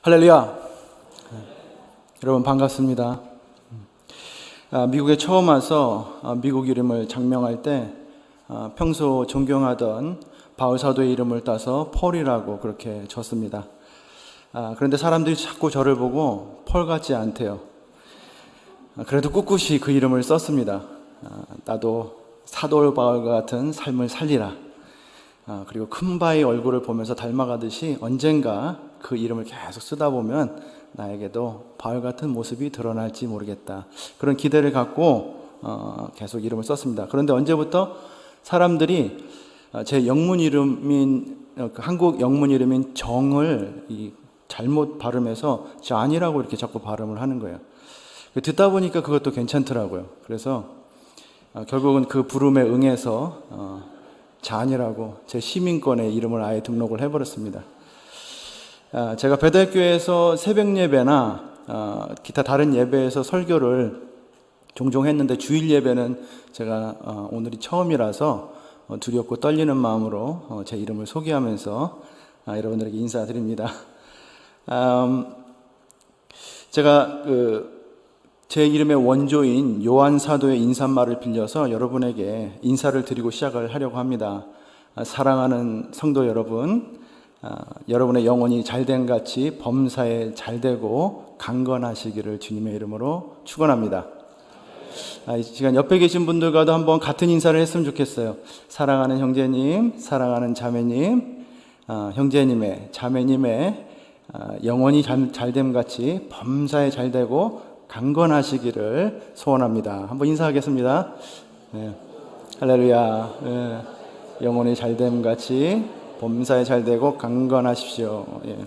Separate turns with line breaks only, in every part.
할렐루야. 여러분 반갑습니다. 미국에 처음 와서 미국 이름을 장명할 때 평소 존경하던 바울 사도의 이름을 따서 폴이라고 그렇게 졌습니다. 그런데 사람들이 자꾸 저를 보고 폴 같지 않대요. 그래도 꿋꿋이 그 이름을 썼습니다. 나도 사도 바울과 같은 삶을 살리라. 그리고 큰 바의 얼굴을 보면서 닮아가듯이 언젠가 그 이름을 계속 쓰다 보면 나에게도 바울 같은 모습이 드러날지 모르겠다. 그런 기대를 갖고 계속 이름을 썼습니다. 그런데 언제부터 사람들이 제 영문 이름인 한국 영문 이름인 정을 잘못 발음해서 잔이라고 이렇게 자꾸 발음을 하는 거예요. 듣다 보니까 그것도 괜찮더라고요. 그래서 결국은 그 부름에 응해서 잔이라고 제 시민권의 이름을 아예 등록을 해버렸습니다. 제가 배달교회에서 새벽 예배나 기타 다른 예배에서 설교를 종종 했는데 주일 예배는 제가 오늘이 처음이라서 두렵고 떨리는 마음으로 제 이름을 소개하면서 여러분들에게 인사드립니다. 제가 제 이름의 원조인 요한 사도의 인사말을 빌려서 여러분에게 인사를 드리고 시작을 하려고 합니다. 사랑하는 성도 여러분, 여러분의 영혼이 잘된 같이 범사에 잘되고 강건하시기를 주님의 이름으로 축원합니다. 이 시간 옆에 계신 분들과도 한번 같은 인사를 했으면 좋겠어요. 사랑하는 형제님, 사랑하는 자매님, 형제님의 자매님의 영혼이 잘됨 같이 범사에 잘되고 강건하시기를 소원합니다. 한번 인사하겠습니다. 네. 할렐루야. 네. 영혼이 잘됨 같이 범사에 잘되고 강건하십시오. 예.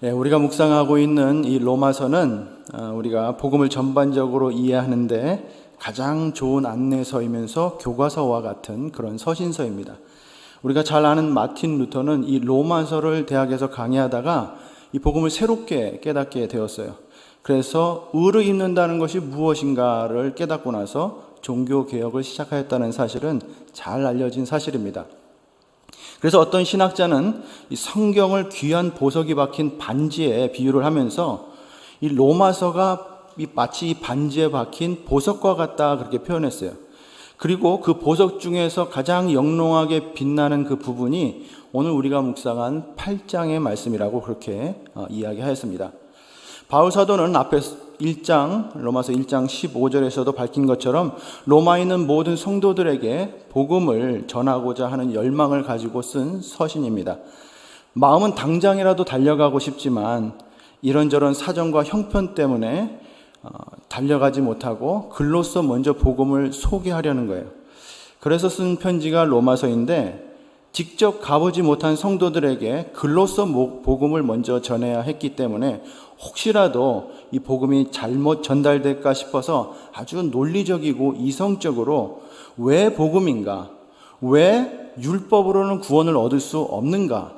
예, 우리가 묵상하고 있는 이 로마서는 우리가 복음을 전반적으로 이해하는데 가장 좋은 안내서이면서 교과서와 같은 그런 서신서입니다. 우리가 잘 아는 마틴 루터는 이 로마서를 대학에서 강의하다가 이 복음을 새롭게 깨닫게 되었어요. 그래서 의를 입는다는 것이 무엇인가를 깨닫고 나서 종교개혁을 시작하였다는 사실은 잘 알려진 사실입니다. 그래서 어떤 신학자는 이 성경을 귀한 보석이 박힌 반지에 비유를 하면서 이 로마서가 마치 이 반지에 박힌 보석과 같다 그렇게 표현했어요. 그리고 그 보석 중에서 가장 영롱하게 빛나는 그 부분이 오늘 우리가 묵상한 8장의 말씀이라고 그렇게 이야기하였습니다. 바울 사도는 앞에 1장, 로마서 1장 15절에서도 밝힌 것처럼 로마에 있는 모든 성도들에게 복음을 전하고자 하는 열망을 가지고 쓴 서신입니다. 마음은 당장이라도 달려가고 싶지만 이런저런 사정과 형편 때문에 달려가지 못하고 글로써 먼저 복음을 소개하려는 거예요. 그래서 쓴 편지가 로마서인데 직접 가보지 못한 성도들에게 글로써 복음을 먼저 전해야 했기 때문에 혹시라도 이 복음이 잘못 전달될까 싶어서 아주 논리적이고 이성적으로 왜 복음인가? 왜 율법으로는 구원을 얻을 수 없는가?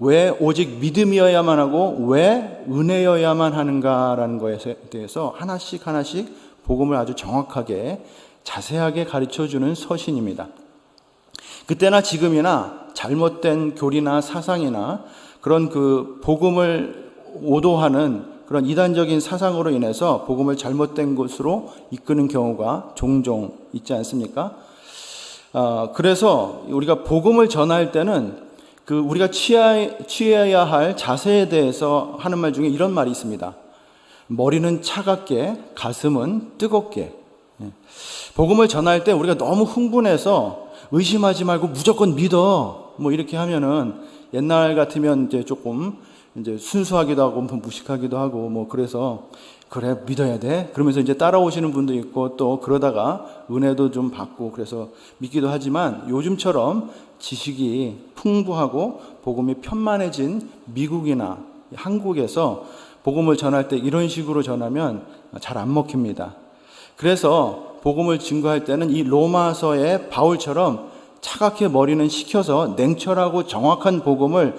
왜 오직 믿음이어야만 하고 왜 은혜여야만 하는가라는 것에 대해서 하나씩 복음을 아주 정확하게 자세하게 가르쳐주는 서신입니다. 그때나 지금이나 잘못된 교리나 사상이나 그런 그 복음을 오도하는 그런 이단적인 사상으로 인해서 복음을 잘못된 곳으로 이끄는 경우가 종종 있지 않습니까? 그래서 우리가 복음을 전할 때는 우리가 취해야 할 자세에 대해서 하는 말 중에 이런 말이 있습니다. 머리는 차갑게, 가슴은 뜨겁게. 복음을 전할 때 우리가 너무 흥분해서 의심하지 말고 무조건 믿어. 이렇게 하면은 옛날 같으면 이제 조금 순수하기도 하고 무식하기도 하고 그래서 그래 믿어야 돼. 그러면서 이제 따라오시는 분도 있고 또 그러다가 은혜도 좀 받고 그래서 믿기도 하지만 요즘처럼 지식이 풍부하고 복음이 편만해진 미국이나 한국에서 복음을 전할 때 이런 식으로 전하면 잘 안 먹힙니다. 그래서 복음을 증거할 때는 이 로마서의 바울처럼 차갑게 머리는 식혀서 냉철하고 정확한 복음을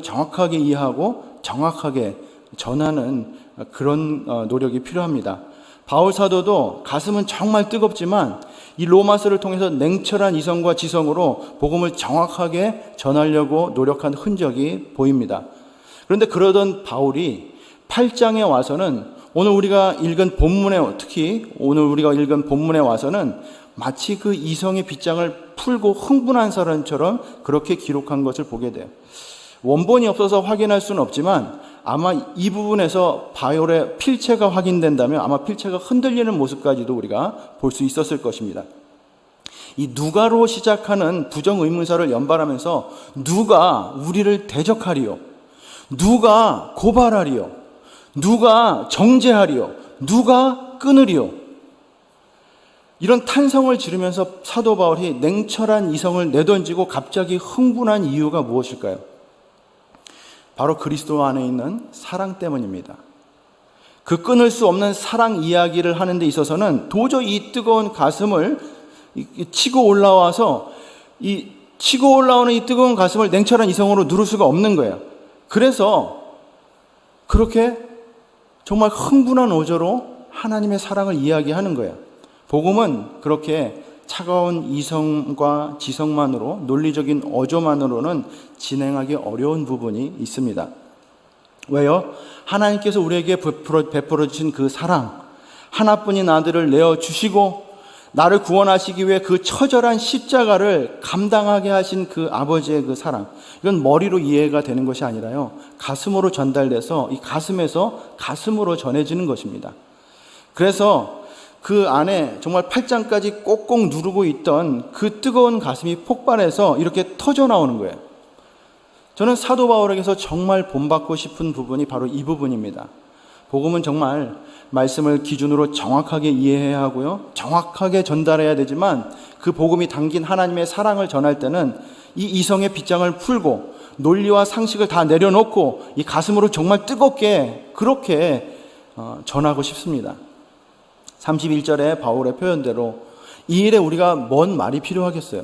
정확하게 이해하고 정확하게 전하는 그런 노력이 필요합니다. 바울 사도도 가슴은 정말 뜨겁지만 이 로마서를 통해서 냉철한 이성과 지성으로 복음을 정확하게 전하려고 노력한 흔적이 보입니다. 그런데 그러던 바울이 8장에 와서는 오늘 우리가 읽은 본문에, 특히 오늘 우리가 읽은 본문에 와서는 마치 그 이성의 빗장을 풀고 흥분한 사람처럼 그렇게 기록한 것을 보게 돼요. 원본이 없어서 확인할 수는 없지만 아마 이 부분에서 바울의 필체가 확인된다면 아마 필체가 흔들리는 모습까지도 우리가 볼 수 있었을 것입니다. 이 누가로 시작하는 부정의문사를 연발하면서 누가 우리를 대적하리요? 누가 고발하리요? 누가 정죄하리요? 누가 끊으리요? 이런 탄성을 지르면서 사도 바울이 냉철한 이성을 내던지고 갑자기 흥분한 이유가 무엇일까요? 바로 그리스도 안에 있는 사랑 때문입니다. 그 끊을 수 없는 사랑 이야기를 하는 데 있어서는 도저히 이 뜨거운 가슴을 치고 올라와서 이 치고 올라오는 이 뜨거운 가슴을 냉철한 이성으로 누를 수가 없는 거예요. 그래서 그렇게 정말 흥분한 어조로 하나님의 사랑을 이야기하는 거예요. 복음은 그렇게 차가운 이성과 지성만으로, 논리적인 어조만으로는 진행하기 어려운 부분이 있습니다. 왜요? 하나님께서 우리에게 베풀어 주신 그 사랑, 하나뿐인 아들을 내어주시고 나를 구원하시기 위해 그 처절한 십자가를 감당하게 하신 그 아버지의 그 사랑, 이건 머리로 이해가 되는 것이 아니라요, 가슴으로 전달돼서 이 가슴에서 가슴으로 전해지는 것입니다. 그래서 그 안에 정말 팔짱까지 꼭꼭 누르고 있던 그 뜨거운 가슴이 폭발해서 이렇게 터져 나오는 거예요. 저는 사도 바울에게서 정말 본받고 싶은 부분이 바로 이 부분입니다. 복음은 정말 말씀을 기준으로 정확하게 이해해야 하고요, 정확하게 전달해야 되지만 그 복음이 담긴 하나님의 사랑을 전할 때는 이 이성의 빗장을 풀고 논리와 상식을 다 내려놓고 이 가슴으로 정말 뜨겁게 그렇게 전하고 싶습니다. 31절에 바울의 표현대로 이 일에 우리가 뭔 말이 필요하겠어요?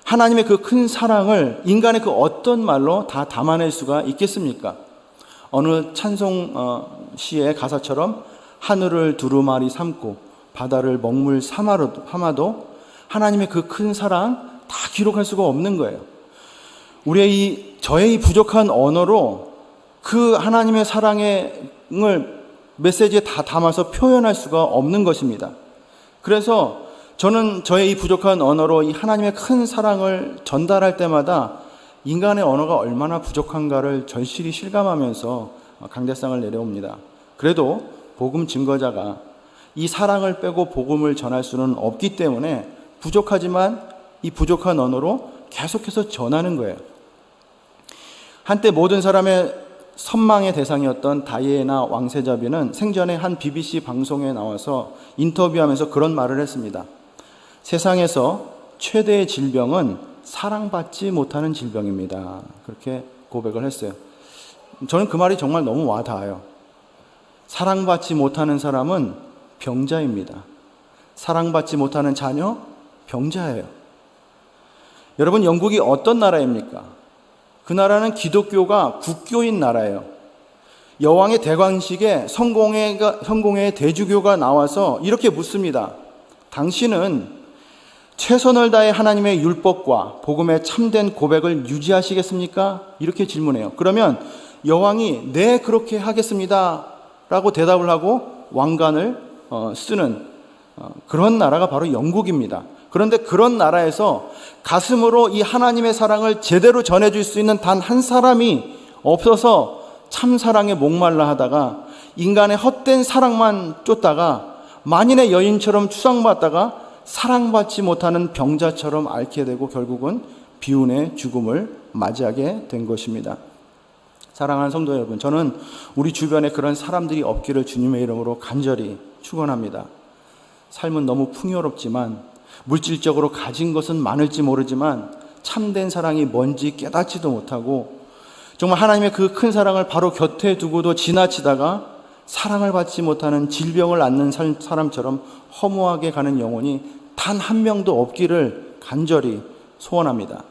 하나님의 그 큰 사랑을 인간의 그 어떤 말로 다 담아낼 수가 있겠습니까? 어느 찬송 시의 가사처럼 하늘을 두루마리 삼고 바다를 먹물 삼아도 하나님의 그 큰 사랑 다 기록할 수가 없는 거예요. 저의 이 부족한 언어로 그 하나님의 사랑을 메시지에 다 담아서 표현할 수가 없는 것입니다. 그래서 저는 저의 이 부족한 언어로 이 하나님의 큰 사랑을 전달할 때마다 인간의 언어가 얼마나 부족한가를 절실히 실감하면서 강대상을 내려옵니다. 그래도 복음 증거자가 이 사랑을 빼고 복음을 전할 수는 없기 때문에 부족하지만 이 부족한 언어로 계속해서 전하는 거예요. 한때 모든 사람의 선망의 대상이었던 다이애나 왕세자비는 생전에 한 BBC 방송에 나와서 인터뷰하면서 그런 말을 했습니다. 세상에서 최대의 질병은 사랑받지 못하는 질병입니다. 그렇게 고백을 했어요. 저는 그 말이 정말 너무 와닿아요. 사랑받지 못하는 사람은 병자입니다. 사랑받지 못하는 자녀, 병자예요. 여러분, 영국이 어떤 나라입니까? 그 나라는 기독교가 국교인 나라예요. 여왕의 대관식에 성공회의 대주교가 나와서 이렇게 묻습니다. 당신은 최선을 다해 하나님의 율법과 복음의 참된 고백을 유지하시겠습니까? 이렇게 질문해요. 그러면 여왕이 네, 그렇게 하겠습니다 라고 대답을 하고 왕관을 쓰는 그런 나라가 바로 영국입니다. 그런데 그런 나라에서 가슴으로 이 하나님의 사랑을 제대로 전해줄 수 있는 단 한 사람이 없어서 참사랑에 목말라 하다가 인간의 헛된 사랑만 쫓다가 만인의 여인처럼 추상받다가 사랑받지 못하는 병자처럼 앓게 되고 결국은 비운의 죽음을 맞이하게 된 것입니다. 사랑하는 성도 여러분, 저는 우리 주변에 그런 사람들이 없기를 주님의 이름으로 간절히 축원합니다. 삶은 너무 풍요롭지만, 물질적으로 가진 것은 많을지 모르지만 참된 사랑이 뭔지 깨닫지도 못하고 정말 하나님의 그 큰 사랑을 바로 곁에 두고도 지나치다가 사랑을 받지 못하는 질병을 앓는 사람처럼 허무하게 가는 영혼이 단 한 명도 없기를 간절히 소원합니다.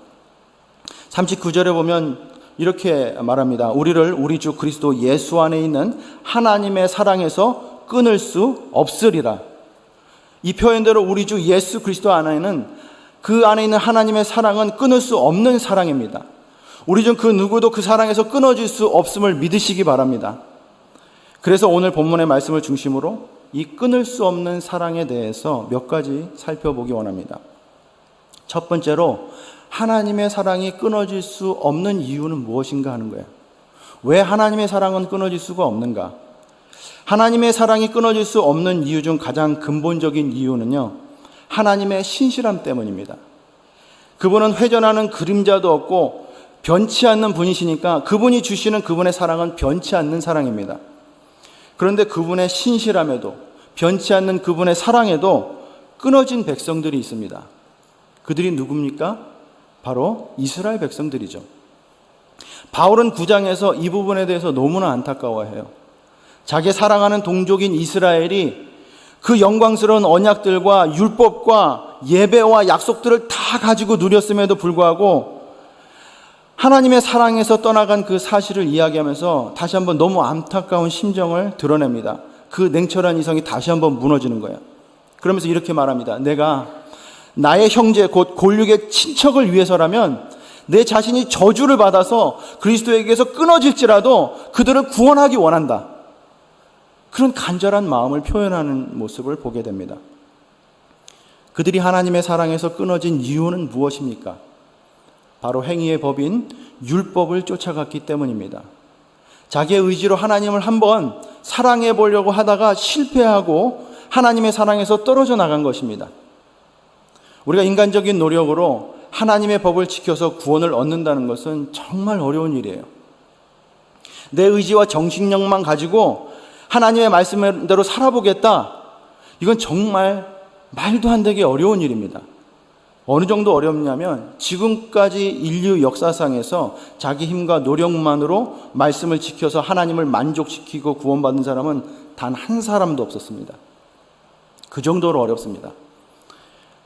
39절에 보면 이렇게 말합니다. 우리를 우리 주 그리스도 예수 안에 있는 하나님의 사랑에서 끊을 수 없으리라. 이 표현대로 우리 주 예수 그리스도 안에는 그 안에 있는 하나님의 사랑은 끊을 수 없는 사랑입니다. 우리 중 그 누구도 그 사랑에서 끊어질 수 없음을 믿으시기 바랍니다. 그래서 오늘 본문의 말씀을 중심으로 이 끊을 수 없는 사랑에 대해서 몇 가지 살펴보기 원합니다. 첫 번째로 하나님의 사랑이 끊어질 수 없는 이유는 무엇인가 하는 거예요. 왜 하나님의 사랑은 끊어질 수가 없는가? 하나님의 사랑이 끊어질 수 없는 이유 중 가장 근본적인 이유는요, 하나님의 신실함 때문입니다. 그분은 회전하는 그림자도 없고 변치 않는 분이시니까 그분이 주시는 그분의 사랑은 변치 않는 사랑입니다. 그런데 그분의 신실함에도, 변치 않는 그분의 사랑에도 끊어진 백성들이 있습니다. 그들이 누굽니까? 바로 이스라엘 백성들이죠. 바울은 9장에서 이 부분에 대해서 너무나 안타까워해요. 자기 사랑하는 동족인 이스라엘이 그 영광스러운 언약들과 율법과 예배와 약속들을 다 가지고 누렸음에도 불구하고 하나님의 사랑에서 떠나간 그 사실을 이야기하면서 다시 한번 너무 안타까운 심정을 드러냅니다. 그 냉철한 이성이 다시 한번 무너지는 거예요. 그러면서 이렇게 말합니다. 내가 나의 형제 곧 골육의 친척을 위해서라면 내 자신이 저주를 받아서 그리스도에게서 끊어질지라도 그들을 구원하기 원한다. 그런 간절한 마음을 표현하는 모습을 보게 됩니다. 그들이 하나님의 사랑에서 끊어진 이유는 무엇입니까? 바로 행위의 법인 율법을 쫓아갔기 때문입니다. 자기의 의지로 하나님을 한번 사랑해 보려고 하다가 실패하고 하나님의 사랑에서 떨어져 나간 것입니다. 우리가 인간적인 노력으로 하나님의 법을 지켜서 구원을 얻는다는 것은 정말 어려운 일이에요. 내 의지와 정신력만 가지고 하나님의 말씀대로 살아보겠다. 이건 정말 말도 안 되게 어려운 일입니다. 어느 정도 어렵냐면 지금까지 인류 역사상에서 자기 힘과 노력만으로 말씀을 지켜서 하나님을 만족시키고 구원받은 사람은 단 한 사람도 없었습니다. 그 정도로 어렵습니다.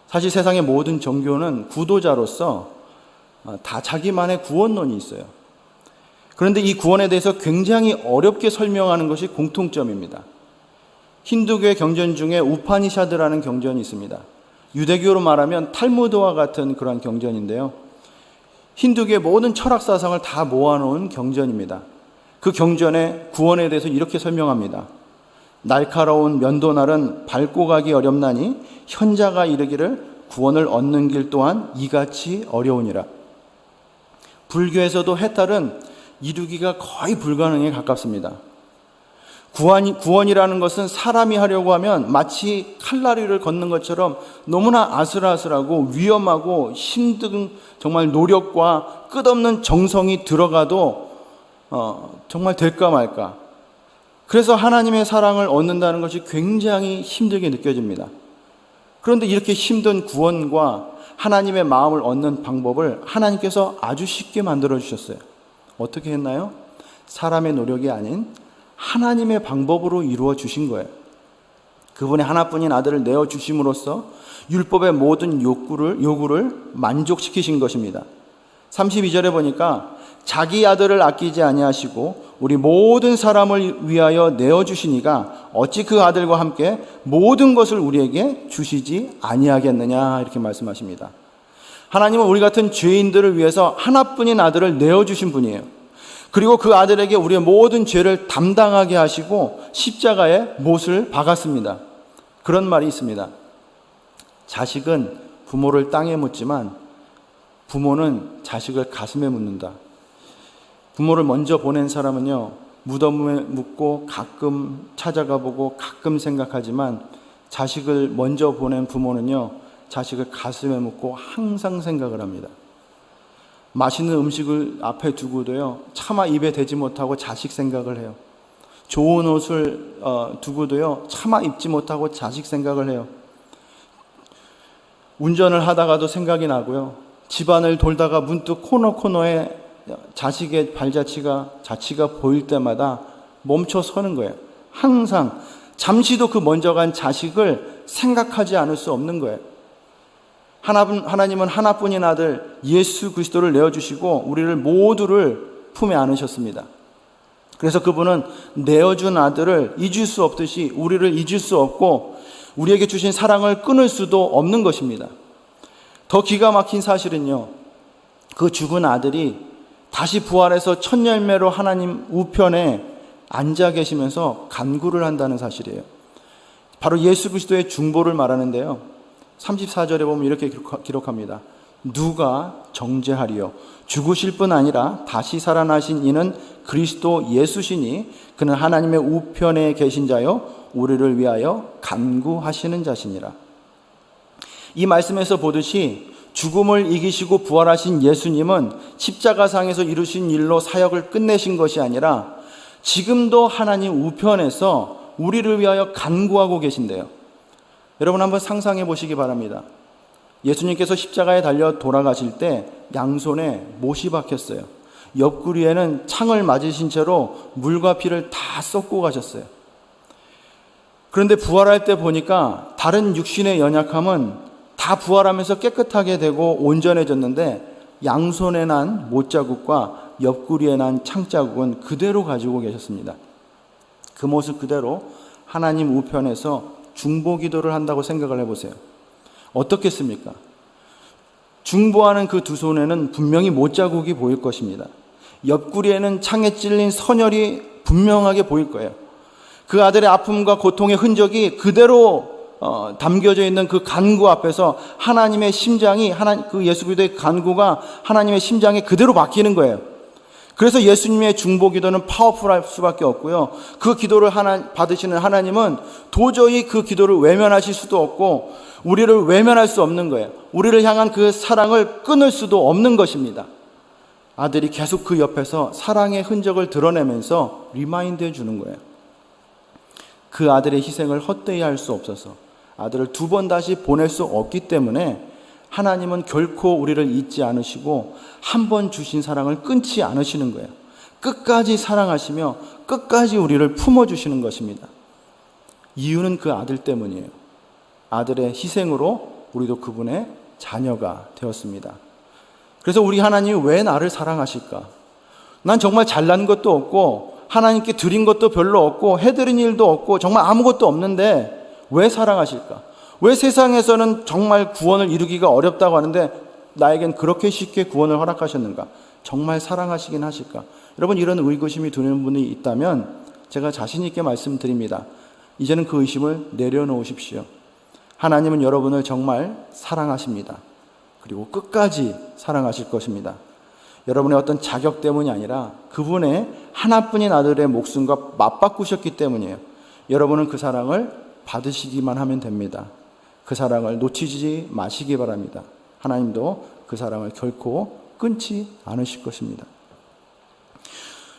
사실 세상의 모든 종교는 구도자로서 다 자기만의 구원론이 있어요. 그런데 이 구원에 대해서 굉장히 어렵게 설명하는 것이 공통점입니다. 힌두교의 경전 중에 우파니샤드라는 경전이 있습니다. 유대교로 말하면 탈무드와 같은 그런 경전인데요. 힌두교의 모든 철학 사상을 다 모아놓은 경전입니다. 그 경전의 구원에 대해서 이렇게 설명합니다. 날카로운 면도날은 밟고 가기 어렵나니 현자가 이르기를 구원을 얻는 길 또한 이같이 어려우니라. 불교에서도 해탈은 이루기가 거의 불가능에 가깝습니다. 구원이라는 것은 사람이 하려고 하면 마치 칼날위를 걷는 것처럼 너무나 아슬아슬하고 위험하고 힘든 정말 노력과 끝없는 정성이 들어가도 정말 될까 말까. 그래서 하나님의 사랑을 얻는다는 것이 굉장히 힘들게 느껴집니다. 그런데 이렇게 힘든 구원과 하나님의 마음을 얻는 방법을 하나님께서 아주 쉽게 만들어 주셨어요. 어떻게 했나요? 사람의 노력이 아닌 하나님의 방법으로 이루어 주신 거예요. 그분의 하나뿐인 아들을 내어 주심으로써 율법의 모든 요구를 만족시키신 것입니다. 32절에 보니까 자기 아들을 아끼지 아니하시고 우리 모든 사람을 위하여 내어 주시니가 어찌 그 아들과 함께 모든 것을 우리에게 주시지 아니하겠느냐 이렇게 말씀하십니다. 하나님은 우리 같은 죄인들을 위해서 하나뿐인 아들을 내어 주신 분이에요. 그리고 그 아들에게 우리의 모든 죄를 담당하게 하시고 십자가에 못을 박았습니다. 그런 말이 있습니다. 자식은 부모를 땅에 묻지만 부모는 자식을 가슴에 묻는다. 부모를 먼저 보낸 사람은요, 무덤에 묻고 가끔 찾아가 보고 가끔 생각하지만 자식을 먼저 보낸 부모는요, 자식을 가슴에 묻고 항상 생각을 합니다. 맛있는 음식을 앞에 두고도요, 차마 입에 대지 못하고 자식 생각을 해요. 좋은 옷을 두고도요, 차마 입지 못하고 자식 생각을 해요. 운전을 하다가도 생각이 나고요. 집안을 돌다가 문득 코너에 자식의 자취가 보일 때마다 멈춰 서는 거예요. 항상 잠시도 그 먼저 간 자식을 생각하지 않을 수 없는 거예요. 하나님은 하나뿐인 아들 예수 그리스도를 내어주시고 우리를 모두를 품에 안으셨습니다. 그래서 그분은 내어준 아들을 잊을 수 없듯이 우리를 잊을 수 없고 우리에게 주신 사랑을 끊을 수도 없는 것입니다. 더 기가 막힌 사실은요, 그 죽은 아들이 다시 부활해서 첫 열매로 하나님 우편에 앉아 계시면서 간구를 한다는 사실이에요. 바로 예수 그리스도의 중보를 말하는데요, 34절에 보면 이렇게 기록합니다. 누가 정죄하리요? 죽으실 뿐 아니라 다시 살아나신 이는 그리스도 예수시니 그는 하나님의 우편에 계신 자요 우리를 위하여 간구하시는 자시니라. 이 말씀에서 보듯이 죽음을 이기시고 부활하신 예수님은 십자가상에서 이루신 일로 사역을 끝내신 것이 아니라 지금도 하나님 우편에서 우리를 위하여 간구하고 계신대요. 여러분 한번 상상해 보시기 바랍니다. 예수님께서 십자가에 달려 돌아가실 때 양손에 못이 박혔어요. 옆구리에는 창을 맞으신 채로 물과 피를 다 쏟고 가셨어요. 그런데 부활할 때 보니까 다른 육신의 연약함은 다 부활하면서 깨끗하게 되고 온전해졌는데 양손에 난 못자국과 옆구리에 난 창자국은 그대로 가지고 계셨습니다. 그 모습 그대로 하나님 우편에서 중보기도를 한다고 생각을 해보세요. 어떻겠습니까? 중보하는 그 두 손에는 분명히 못자국이 보일 것입니다. 옆구리에는 창에 찔린 선혈이 분명하게 보일 거예요. 그 아들의 아픔과 고통의 흔적이 그대로 담겨져 있는 그 간구 앞에서 하나님의 심장이, 그 예수 그리스도의 간구가 하나님의 심장에 그대로 박히는 거예요. 그래서 예수님의 중보기도는 파워풀할 수밖에 없고요. 그 기도를 받으시는 하나님은 도저히 그 기도를 외면하실 수도 없고 우리를 외면할 수 없는 거예요. 우리를 향한 그 사랑을 끊을 수도 없는 것입니다. 아들이 계속 그 옆에서 사랑의 흔적을 드러내면서 리마인드 해주는 거예요. 그 아들의 희생을 헛되이 할 수 없어서 아들을 두 번 다시 보낼 수 없기 때문에 하나님은 결코 우리를 잊지 않으시고 한 번 주신 사랑을 끊지 않으시는 거예요. 끝까지 사랑하시며 끝까지 우리를 품어주시는 것입니다. 이유는 그 아들 때문이에요. 아들의 희생으로 우리도 그분의 자녀가 되었습니다. 그래서 우리 하나님이 왜 나를 사랑하실까? 난 정말 잘난 것도 없고 하나님께 드린 것도 별로 없고 해드린 일도 없고 정말 아무것도 없는데 왜 사랑하실까? 왜 세상에서는 정말 구원을 이루기가 어렵다고 하는데 나에겐 그렇게 쉽게 구원을 허락하셨는가? 정말 사랑하시긴 하실까? 여러분, 이런 의구심이 드는 분이 있다면 제가 자신 있게 말씀드립니다. 이제는 그 의심을 내려놓으십시오. 하나님은 여러분을 정말 사랑하십니다. 그리고 끝까지 사랑하실 것입니다. 여러분의 어떤 자격 때문이 아니라 그분의 하나뿐인 아들의 목숨과 맞바꾸셨기 때문이에요. 여러분은 그 사랑을 받으시기만 하면 됩니다. 그 사랑을 놓치지 마시기 바랍니다. 하나님도 그 사랑을 결코 끊지 않으실 것입니다.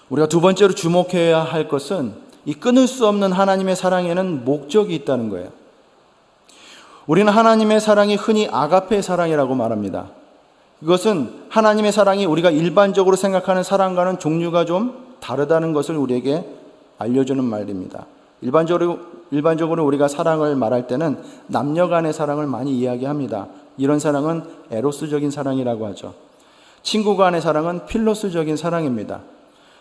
우리가 두 번째로 주목해야 할 것은 이 끊을 수 없는 하나님의 사랑에는 목적이 있다는 거예요. 우리는 하나님의 사랑이 흔히 아가페 사랑이라고 말합니다. 이것은 하나님의 사랑이 우리가 일반적으로 생각하는 사랑과는 종류가 좀 다르다는 것을 우리에게 알려주는 말입니다. 일반적으로 우리가 사랑을 말할 때는 남녀 간의 사랑을 많이 이야기합니다. 이런 사랑은 에로스적인 사랑이라고 하죠. 친구 간의 사랑은 필로스적인 사랑입니다.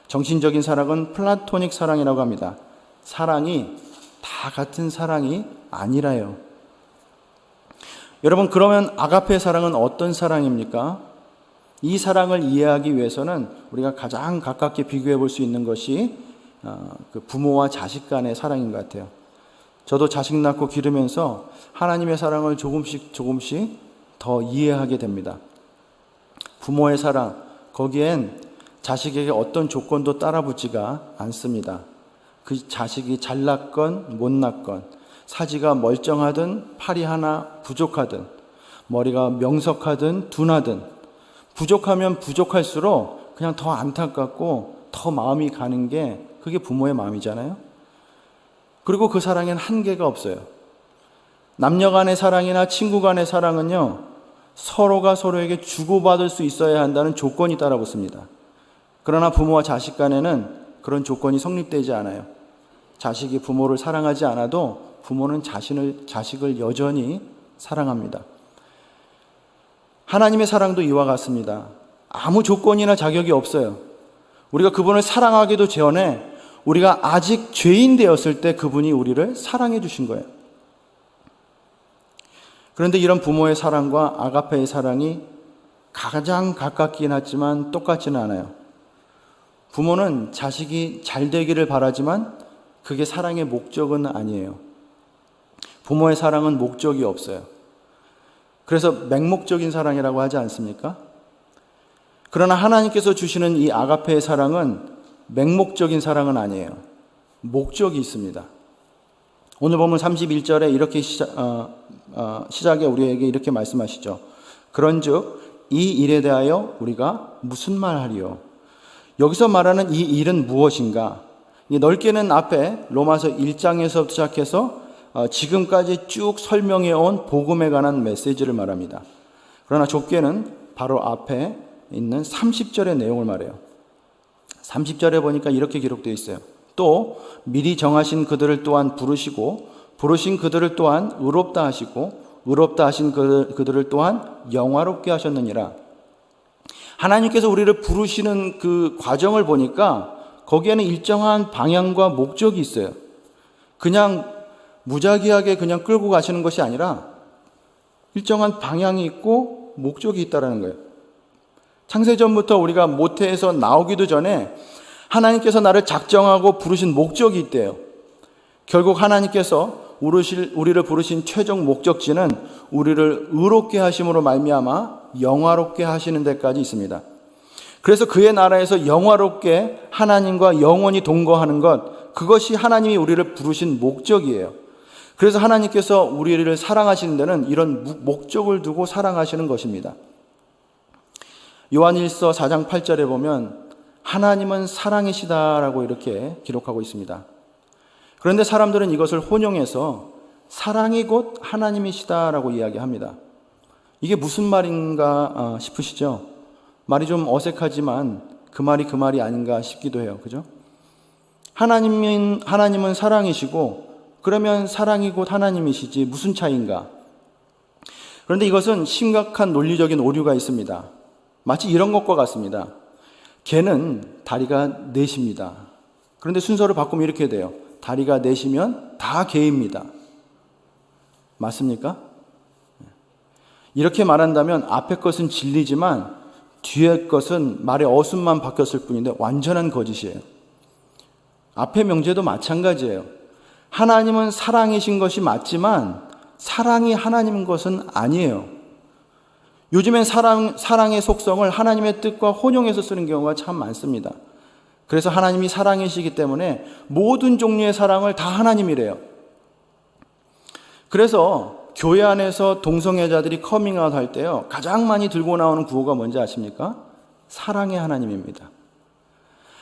정신적인 사랑은 플라토닉 사랑이라고 합니다. 사랑이 다 같은 사랑이 아니라요. 여러분, 그러면 아가페 사랑은 어떤 사랑입니까? 이 사랑을 이해하기 위해서는 우리가 가장 가깝게 비교해 볼 수 있는 것이 그 부모와 자식 간의 사랑인 것 같아요. 저도 자식 낳고 기르면서 하나님의 사랑을 조금씩 더 이해하게 됩니다. 부모의 사랑, 거기엔 자식에게 어떤 조건도 따라붙지가 않습니다. 그 자식이 잘났건 못났건, 사지가 멀쩡하든 팔이 하나 부족하든, 머리가 명석하든 둔하든, 부족하면 부족할수록 그냥 더 안타깝고 더 마음이 가는 게 그게 부모의 마음이잖아요. 그리고 그 사랑엔 한계가 없어요. 남녀 간의 사랑이나 친구 간의 사랑은요, 서로가 서로에게 주고받을 수 있어야 한다는 조건이 따라붙습니다. 그러나 부모와 자식 간에는 그런 조건이 성립되지 않아요. 자식이 부모를 사랑하지 않아도 부모는 자식을 여전히 사랑합니다. 하나님의 사랑도 이와 같습니다. 아무 조건이나 자격이 없어요. 우리가 그분을 사랑하기도 전에 우리가 아직 죄인 되었을 때 그분이 우리를 사랑해 주신 거예요. 그런데 이런 부모의 사랑과 아가페의 사랑이 가장 가깝긴 하지만 똑같지는 않아요. 부모는 자식이 잘 되기를 바라지만 그게 사랑의 목적은 아니에요. 부모의 사랑은 목적이 없어요. 그래서 맹목적인 사랑이라고 하지 않습니까? 그러나 하나님께서 주시는 이 아가페의 사랑은 맹목적인 사랑은 아니에요. 목적이 있습니다. 오늘 보면 31절에 이렇게 시작에 우리에게 이렇게 말씀하시죠. 그런즉 이 일에 대하여 우리가 무슨 말하리요? 여기서 말하는 이 일은 무엇인가? 넓게는 앞에 로마서 1장에서 시작해서 지금까지 쭉 설명해 온 복음에 관한 메시지를 말합니다. 그러나 좁게는 바로 앞에 있는 30절의 내용을 말해요. 30절에 보니까 이렇게 기록되어 있어요. 또 미리 정하신 그들을 또한 부르시고 부르신 그들을 또한 의롭다 하시고 의롭다 하신 그들을 또한 영화롭게 하셨느니라. 하나님께서 우리를 부르시는 그 과정을 보니까 거기에는 일정한 방향과 목적이 있어요. 그냥 무작위하게 그냥 끌고 가시는 것이 아니라 일정한 방향이 있고 목적이 있다는 거예요. 창세전부터 우리가 모태에서 나오기도 전에 하나님께서 나를 작정하고 부르신 목적이 있대요. 결국 하나님께서 우리를 부르신 최종 목적지는 우리를 의롭게 하심으로 말미암아 영화롭게 하시는 데까지 있습니다. 그래서 그의 나라에서 영화롭게 하나님과 영원히 동거하는 것, 그것이 하나님이 우리를 부르신 목적이에요. 그래서 하나님께서 우리를 사랑하시는 데는 이런 목적을 두고 사랑하시는 것입니다. 요한일서 4장 8절에 보면 하나님은 사랑이시다라고 이렇게 기록하고 있습니다. 그런데 사람들은 이것을 혼용해서 사랑이 곧 하나님이시다라고 이야기합니다. 이게 무슨 말인가 싶으시죠? 말이 좀 어색하지만 그 말이 아닌가 싶기도 해요. 그죠? 하나님은 사랑이시고 그러면 사랑이 곧 하나님이시지 무슨 차이인가? 그런데 이것은 심각한 논리적인 오류가 있습니다. 마치 이런 것과 같습니다. 개는 다리가 넷입니다. 그런데 순서를 바꾸면 이렇게 돼요. 다리가 넷이면 다 개입니다. 맞습니까? 이렇게 말한다면 앞에 것은 진리지만 뒤에 것은 말의 어순만 바뀌었을 뿐인데 완전한 거짓이에요. 앞의 명제도 마찬가지예요. 하나님은 사랑이신 것이 맞지만 사랑이 하나님인 것은 아니에요. 요즘엔 사랑의 속성을 하나님의 뜻과 혼용해서 쓰는 경우가 참 많습니다. 그래서 하나님이 사랑이시기 때문에 모든 종류의 사랑을 다 하나님이래요. 그래서 교회 안에서 동성애자들이 커밍아웃 할 때요, 가장 많이 들고 나오는 구호가 뭔지 아십니까? 사랑의 하나님입니다.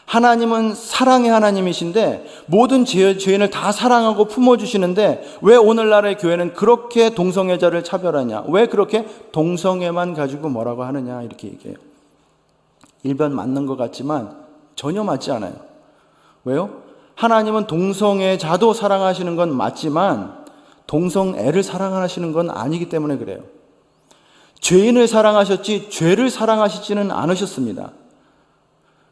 하나님은 사랑의 하나님이신데 모든 죄인을 다 사랑하고 품어주시는데 왜 오늘날의 교회는 그렇게 동성애자를 차별하냐? 왜 그렇게 동성애만 가지고 뭐라고 하느냐? 이렇게 얘기해요. 일반 맞는 것 같지만 전혀 맞지 않아요. 왜요? 하나님은 동성애자도 사랑하시는 건 맞지만 동성애를 사랑하시는 건 아니기 때문에 그래요. 죄인을 사랑하셨지 죄를 사랑하시지는 않으셨습니다.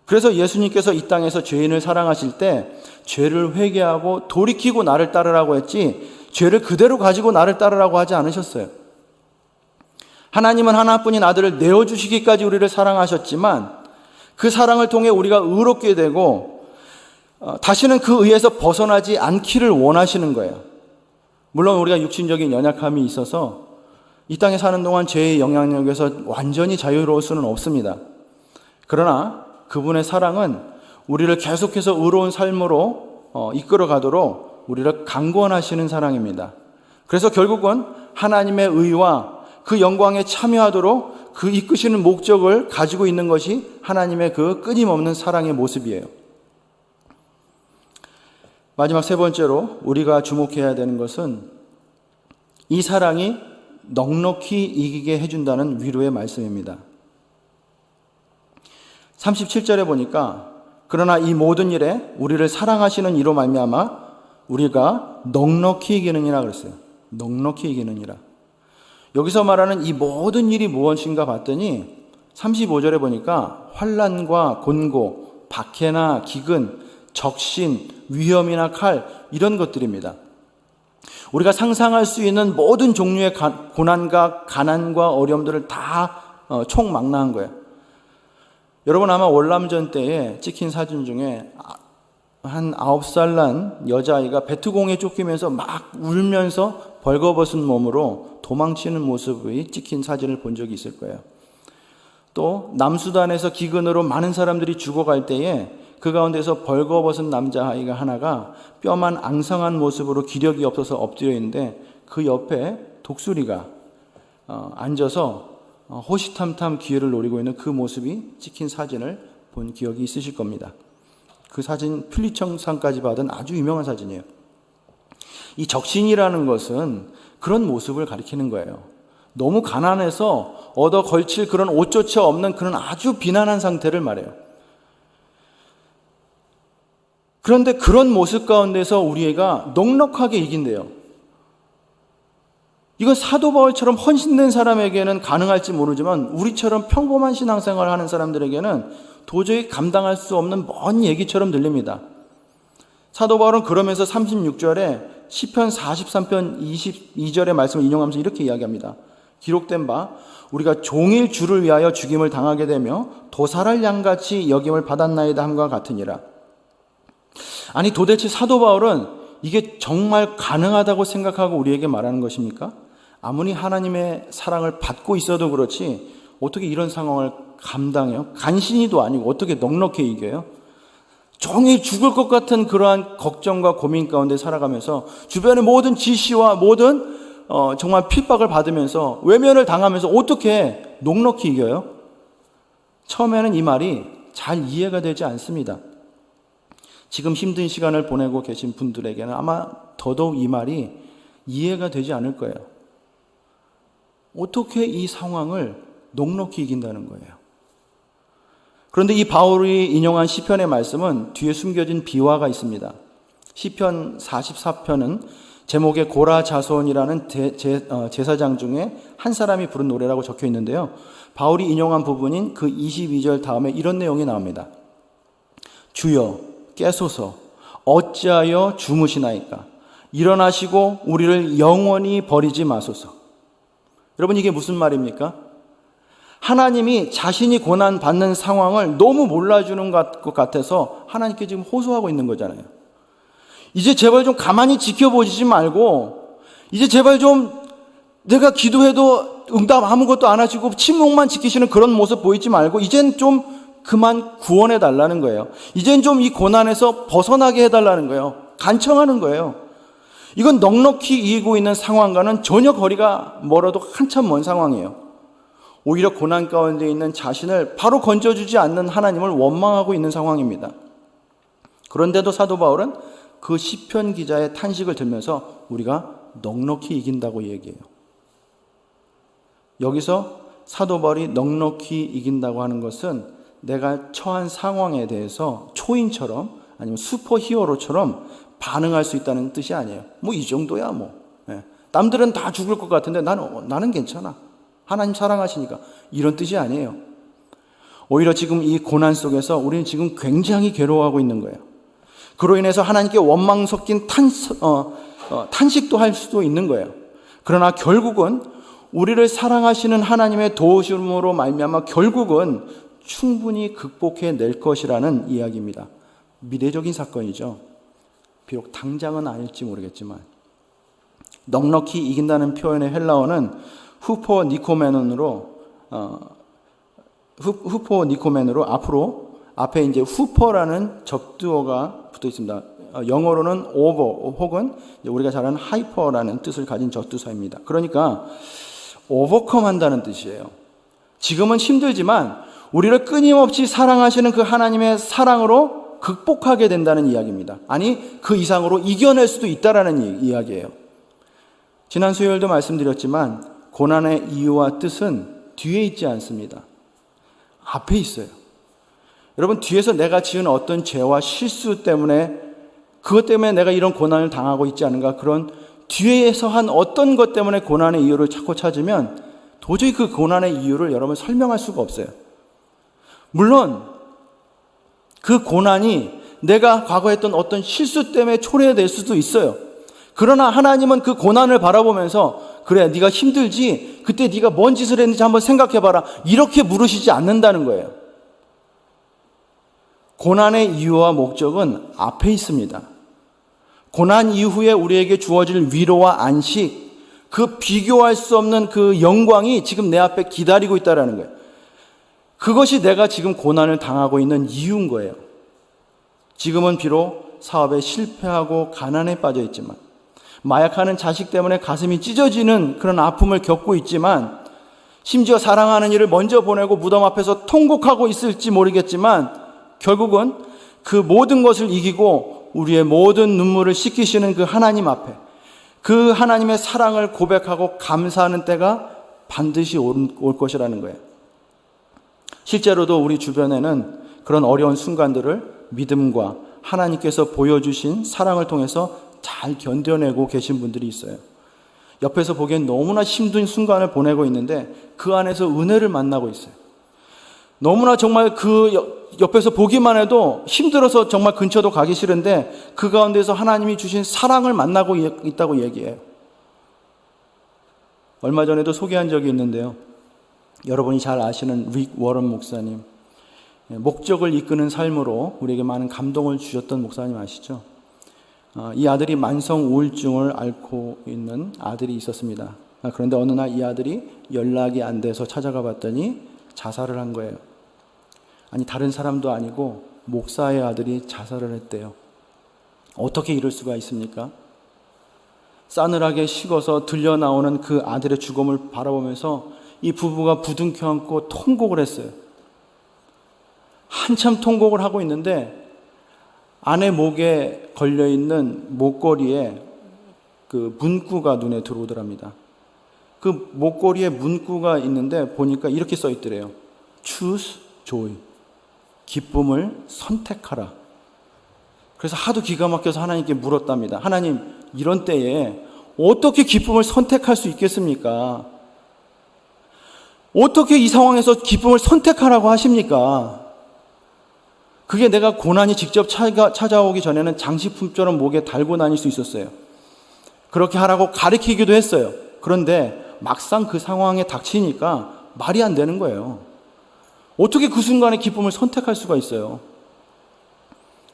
그래서 예수님께서 이 땅에서 죄인을 사랑하실 때 죄를 회개하고 돌이키고 나를 따르라고 했지 죄를 그대로 가지고 나를 따르라고 하지 않으셨어요. 하나님은 하나뿐인 아들을 내어주시기까지 우리를 사랑하셨지만 그 사랑을 통해 우리가 의롭게 되고 다시는 그 의에서 벗어나지 않기를 원하시는 거예요. 물론 우리가 육신적인 연약함이 있어서 이 땅에 사는 동안 죄의 영향력에서 완전히 자유로울 수는 없습니다. 그러나 그분의 사랑은 우리를 계속해서 의로운 삶으로 이끌어 가도록 우리를 강권하시는 사랑입니다. 그래서 결국은 하나님의 의와 그 영광에 참여하도록 그 이끄시는 목적을 가지고 있는 것이 하나님의 그 끊임없는 사랑의 모습이에요. 마지막 세 번째로 우리가 주목해야 되는 것은 이 사랑이 넉넉히 이기게 해준다는 위로의 말씀입니다. 37절에 보니까 그러나 이 모든 일에 우리를 사랑하시는 이로 말미암아 우리가 넉넉히 이기느니라 그랬어요. 넉넉히 이기느니라. 여기서 말하는 이 모든 일이 무엇인가 봤더니 35절에 보니까 환난과 곤고, 박해나 기근, 적신, 위험이나 칼 이런 것들입니다. 우리가 상상할 수 있는 모든 종류의 고난과 가난과 어려움들을 다 총망라한 거예요. 여러분 아마 월남전 때에 찍힌 사진 중에 한 9살 난 여자아이가 베트공에 쫓기면서 막 울면서 벌거벗은 몸으로 도망치는 모습이 찍힌 사진을 본 적이 있을 거예요. 또 남수단에서 기근으로 많은 사람들이 죽어갈 때에 그 가운데서 벌거벗은 남자아이가 하나가 뼈만 앙상한 모습으로 기력이 없어서 엎드려 있는데 그 옆에 독수리가 앉아서 호시탐탐 기회를 노리고 있는 그 모습이 찍힌 사진을 본 기억이 있으실 겁니다. 그 사진 퓰리처상까지 받은 아주 유명한 사진이에요. 이 적신이라는 것은 그런 모습을 가리키는 거예요. 너무 가난해서 얻어 걸칠 그런 옷조차 없는 그런 아주 비난한 상태를 말해요. 그런데 그런 모습 가운데서 우리 애가 넉넉하게 이긴대요. 이건 사도 바울처럼 헌신된 사람에게는 가능할지 모르지만 우리처럼 평범한 신앙생활을 하는 사람들에게는 도저히 감당할 수 없는 먼 얘기처럼 들립니다. 사도 바울은 그러면서 36절에 시편 43편 22절의 말씀을 인용하면서 이렇게 이야기합니다. 기록된 바 우리가 종일 주를 위하여 죽임을 당하게 되며 도살할 양같이 여김을 받았나이다 함과 같으니라. 아니 도대체 사도 바울은 이게 정말 가능하다고 생각하고 우리에게 말하는 것입니까? 아무리 하나님의 사랑을 받고 있어도 그렇지 어떻게 이런 상황을 감당해요? 간신히도 아니고 어떻게 넉넉히 이겨요? 종일 죽을 것 같은 그러한 걱정과 고민 가운데 살아가면서 주변의 모든 지시와 모든 정말 핍박을 받으면서 외면을 당하면서 어떻게 넉넉히 이겨요? 처음에는 이 말이 잘 이해가 되지 않습니다. 지금 힘든 시간을 보내고 계신 분들에게는 아마 더더욱 이 말이 이해가 되지 않을 거예요. 어떻게 이 상황을 넉넉히 이긴다는 거예요. 그런데 이 바울이 인용한 시편의 말씀은 뒤에 숨겨진 비화가 있습니다. 시편 44편은 제목에 고라 자손이라는 제사장 중에 한 사람이 부른 노래라고 적혀 있는데요. 바울이 인용한 부분인 그 22절 다음에 이런 내용이 나옵니다. 주여 깨소서 어찌하여 주무시나이까 일어나시고 우리를 영원히 버리지 마소서. 여러분 이게 무슨 말입니까? 하나님이 자신이 고난받는 상황을 너무 몰라주는 것 같아서 하나님께 지금 호소하고 있는 거잖아요. 이제 제발 좀 가만히 지켜보지 말고 이제 제발 좀 내가 기도해도 응답 아무것도 안 하시고 침묵만 지키시는 그런 모습 보이지 말고 이젠 좀 그만 구원해 달라는 거예요. 이젠 좀 이 고난에서 벗어나게 해달라는 거예요. 간청하는 거예요. 이건 넉넉히 이기고 있는 상황과는 전혀 거리가 멀어도 한참 먼 상황이에요. 오히려 고난 가운데 있는 자신을 바로 건져주지 않는 하나님을 원망하고 있는 상황입니다. 그런데도 사도 바울은 그 시편 기자의 탄식을 들면서 우리가 넉넉히 이긴다고 얘기해요. 여기서 사도 바울이 넉넉히 이긴다고 하는 것은 내가 처한 상황에 대해서 초인처럼 아니면 슈퍼히어로처럼 반응할 수 있다는 뜻이 아니에요. 뭐 이 정도야 뭐. 남들은 다 죽을 것 같은데 나는 괜찮아. 하나님 사랑하시니까. 이런 뜻이 아니에요. 오히려 지금 이 고난 속에서 우리는 지금 굉장히 괴로워하고 있는 거예요. 그로 인해서 하나님께 원망 섞인 탄식도 할 수도 있는 거예요. 그러나 결국은 우리를 사랑하시는 하나님의 도우심으로 말미암아 결국은 충분히 극복해낼 것이라는 이야기입니다. 미래적인 사건이죠. 비록 당장은 아닐지 모르겠지만 넉넉히 이긴다는 표현의 헬라어는 후포 니코멘으로 앞으로 앞에 이제 후퍼라는 접두어가 붙어 있습니다. 영어로는 over 혹은 우리가 잘 아는 하이퍼라는 뜻을 가진 접두사입니다. 그러니까 오버컴 한다는 뜻이에요. 지금은 힘들지만 우리를 끊임없이 사랑하시는 그 하나님의 사랑으로 극복하게 된다는 이야기입니다. 아니 그 이상으로 이겨낼 수도 있다라는 이야기예요. 지난 수요일도 말씀드렸지만 고난의 이유와 뜻은 뒤에 있지 않습니다. 앞에 있어요. 여러분 뒤에서 내가 지은 어떤 죄와 실수 때문에 그것 때문에 내가 이런 고난을 당하고 있지 않은가, 그런 뒤에서 한 어떤 것 때문에 고난의 이유를 자꾸 찾으면 도저히 그 고난의 이유를 여러분 설명할 수가 없어요. 물론 그 고난이 내가 과거에 했던 어떤 실수 때문에 초래될 수도 있어요. 그러나 하나님은 그 고난을 바라보면서 그래, 네가 힘들지? 그때 네가 뭔 짓을 했는지 한번 생각해봐라. 이렇게 물으시지 않는다는 거예요. 고난의 이유와 목적은 앞에 있습니다. 고난 이후에 우리에게 주어질 위로와 안식, 그 비교할 수 없는 그 영광이 지금 내 앞에 기다리고 있다는 거예요. 그것이 내가 지금 고난을 당하고 있는 이유인 거예요. 지금은 비록 사업에 실패하고 가난에 빠져 있지만, 마약하는 자식 때문에 가슴이 찢어지는 그런 아픔을 겪고 있지만, 심지어 사랑하는 이를 먼저 보내고 무덤 앞에서 통곡하고 있을지 모르겠지만, 결국은 그 모든 것을 이기고 우리의 모든 눈물을 씻기시는 그 하나님 앞에 그 하나님의 사랑을 고백하고 감사하는 때가 반드시 올 것이라는 거예요. 실제로도 우리 주변에는 그런 어려운 순간들을 믿음과 하나님께서 보여주신 사랑을 통해서 잘 견뎌내고 계신 분들이 있어요. 옆에서 보기엔 너무나 힘든 순간을 보내고 있는데 그 안에서 은혜를 만나고 있어요. 너무나 정말 그 옆에서 보기만 해도 힘들어서 정말 근처도 가기 싫은데 그 가운데서 하나님이 주신 사랑을 만나고 있다고 얘기해요. 얼마 전에도 소개한 적이 있는데요. 여러분이 잘 아시는 릭 워런 목사님, 목적을 이끄는 삶으로 우리에게 많은 감동을 주셨던 목사님 아시죠? 이 아들이 만성 우울증을 앓고 있는 아들이 있었습니다. 그런데 어느 날 이 아들이 연락이 안 돼서 찾아가 봤더니 자살을 한 거예요. 아니, 다른 사람도 아니고 목사의 아들이 자살을 했대요. 어떻게 이럴 수가 있습니까? 싸늘하게 식어서 들려나오는 그 아들의 죽음을 바라보면서 이 부부가 부둥켜 안고 통곡을 했어요. 한참 통곡을 하고 있는데 아내 목에 걸려있는 목걸이에 그 문구가 눈에 들어오더랍니다. 그 목걸이에 문구가 있는데 보니까 이렇게 써 있더래요. Choose joy. 기쁨을 선택하라. 그래서 하도 기가 막혀서 하나님께 물었답니다. 하나님, 이런 때에 어떻게 기쁨을 선택할 수 있겠습니까? 어떻게 이 상황에서 기쁨을 선택하라고 하십니까? 그게 내가 고난이 직접 찾아오기 전에는 장식품처럼 목에 달고 다닐 수 있었어요. 그렇게 하라고 가르치기도 했어요. 그런데 막상 그 상황에 닥치니까 말이 안 되는 거예요. 어떻게 그 순간에 기쁨을 선택할 수가 있어요?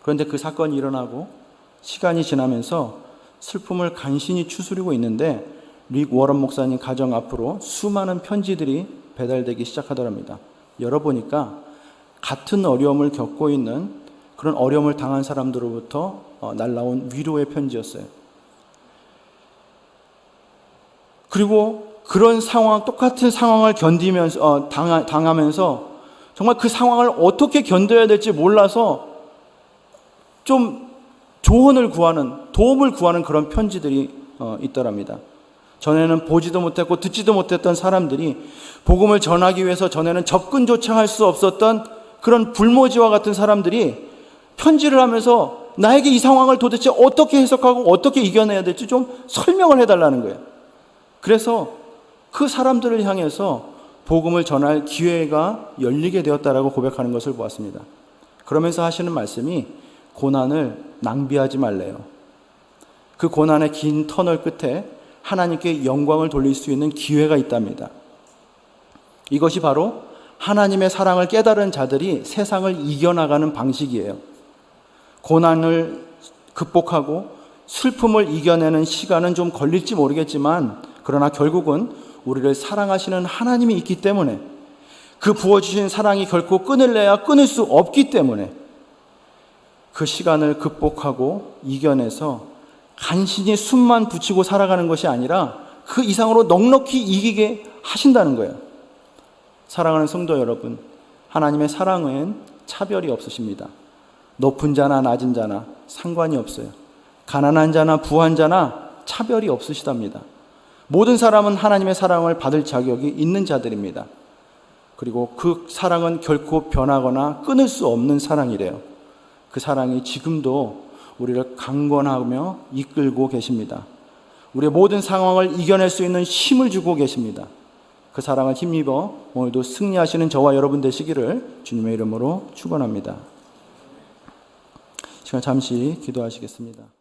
그런데 그 사건이 일어나고 시간이 지나면서 슬픔을 간신히 추스리고 있는데 릭 워런 목사님 가정 앞으로 수많은 편지들이 배달되기 시작하더랍니다. 열어보니까 같은 어려움을 겪고 있는 그런 어려움을 당한 사람들로부터 날라온 위로의 편지였어요. 그리고 그런 상황, 똑같은 상황을 견디면서 당하면서 정말 그 상황을 어떻게 견뎌야 될지 몰라서 좀 조언을 구하는, 도움을 구하는 그런 편지들이 있더랍니다. 전에는 보지도 못했고 듣지도 못했던 사람들이 복음을 전하기 위해서 전에는 접근조차 할 수 없었던 그런 불모지와 같은 사람들이 편지를 하면서 나에게 이 상황을 도대체 어떻게 해석하고 어떻게 이겨내야 될지 좀 설명을 해달라는 거예요. 그래서 그 사람들을 향해서 복음을 전할 기회가 열리게 되었다라고 고백하는 것을 보았습니다. 그러면서 하시는 말씀이 고난을 낭비하지 말래요. 그 고난의 긴 터널 끝에 하나님께 영광을 돌릴 수 있는 기회가 있답니다. 이것이 바로 하나님의 사랑을 깨달은 자들이 세상을 이겨나가는 방식이에요. 고난을 극복하고 슬픔을 이겨내는 시간은 좀 걸릴지 모르겠지만 그러나 결국은 우리를 사랑하시는 하나님이 있기 때문에 그 부어주신 사랑이 결코 끊을래야 끊을 수 없기 때문에 그 시간을 극복하고 이겨내서 간신히 숨만 붙이고 살아가는 것이 아니라 그 이상으로 넉넉히 이기게 하신다는 거예요. 사랑하는 성도 여러분, 하나님의 사랑은 차별이 없으십니다. 높은 자나 낮은 자나 상관이 없어요. 가난한 자나 부한 자나 차별이 없으시답니다. 모든 사람은 하나님의 사랑을 받을 자격이 있는 자들입니다. 그리고 그 사랑은 결코 변하거나 끊을 수 없는 사랑이래요. 그 사랑이 지금도 우리를 강권하며 이끌고 계십니다. 우리의 모든 상황을 이겨낼 수 있는 힘을 주고 계십니다. 그 사랑을 힘입어 오늘도 승리하시는 저와 여러분 되시기를 주님의 이름으로 축원합니다. 시간 잠시 기도하시겠습니다.